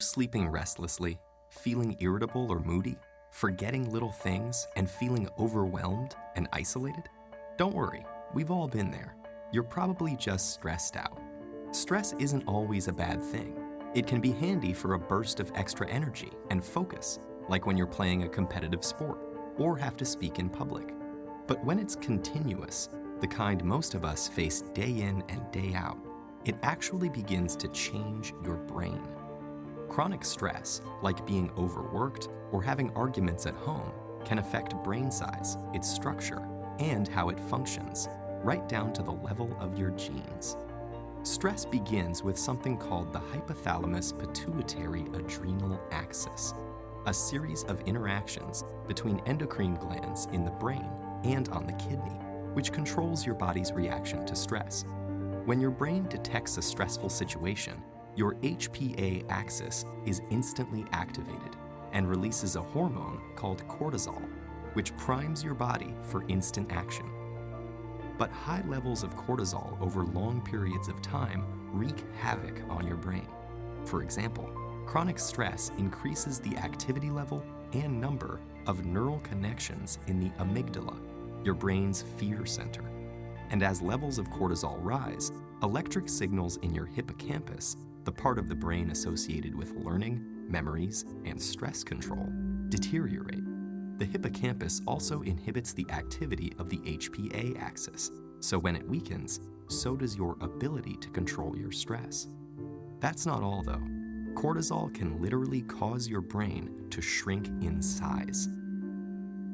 Sleeping restlessly, feeling irritable or moody, forgetting little things, and feeling overwhelmed and isolated? Don't worry, we've all been there. You're probably just stressed out. Stress isn't always a bad thing. It can be handy for a burst of extra energy and focus, like when you're playing a competitive sport or have to speak in public. But when it's continuous, the kind most of us face day in and day out, it actually begins to change your brain. Chronic stress, like being overworked or having arguments at home, can affect brain size, its structure, and how it functions, right down to the level of your genes. Stress begins with something called the hypothalamus-pituitary-adrenal axis, a series of interactions between endocrine glands in the brain and on the kidney, which controls your body's reaction to stress. When your brain detects a stressful situation, your HPA axis is instantly activated and releases a hormone called cortisol, which primes your body for instant action. But high levels of cortisol over long periods of time wreak havoc on your brain. For example, chronic stress increases the activity level and number of neural connections in the amygdala, your brain's fear center. And as levels of cortisol rise, electric signals in your hippocampus, the part of the brain associated with learning, memories, and stress control, deteriorate. The hippocampus also inhibits the activity of the HPA axis, so when it weakens, so does your ability to control your stress. That's not all, though. Cortisol can literally cause your brain to shrink in size.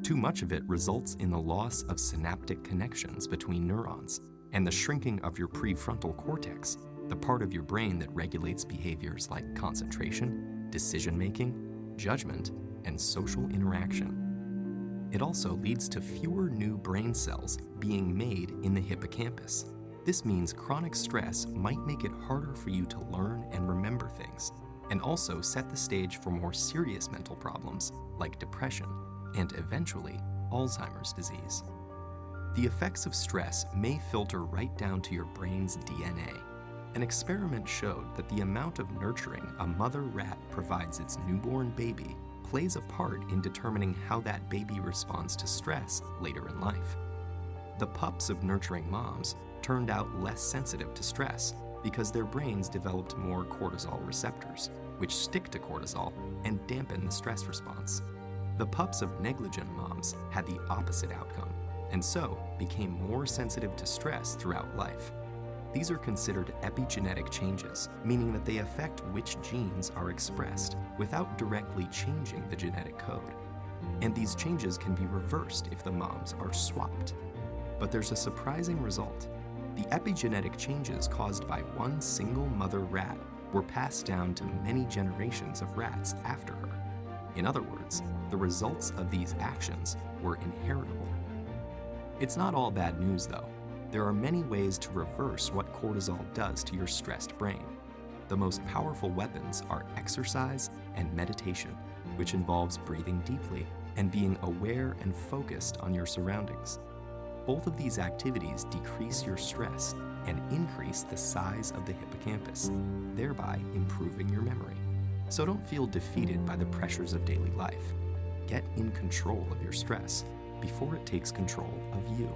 Too much of it results in the loss of synaptic connections between neurons and the shrinking of your prefrontal cortex, the part of your brain that regulates behaviors like concentration, decision-making, judgment, and social interaction. It also leads to fewer new brain cells being made in the hippocampus. This means chronic stress might make it harder for you to learn and remember things, and also set the stage for more serious mental problems like depression and eventually Alzheimer's disease. The effects of stress may filter right down to your brain's DNA. An experiment showed that the amount of nurturing a mother rat provides its newborn baby plays a part in determining how that baby responds to stress later in life. The pups of nurturing moms turned out less sensitive to stress because their brains developed more cortisol receptors, which stick to cortisol and dampen the stress response. The pups of negligent moms had the opposite outcome, and so became more sensitive to stress throughout life. These are considered epigenetic changes, meaning that they affect which genes are expressed without directly changing the genetic code. And these changes can be reversed if the moms are swapped. But there's a surprising result. The epigenetic changes caused by one single mother rat were passed down to many generations of rats after her. In other words, the results of these actions were inheritable. It's not all bad news, though. There are many ways to reverse what cortisol does to your stressed brain. The most powerful weapons are exercise and meditation, which involves breathing deeply and being aware and focused on your surroundings. Both of these activities decrease your stress and increase the size of the hippocampus, thereby improving your memory. So don't feel defeated by the pressures of daily life. Get in control of your stress before it takes control of you.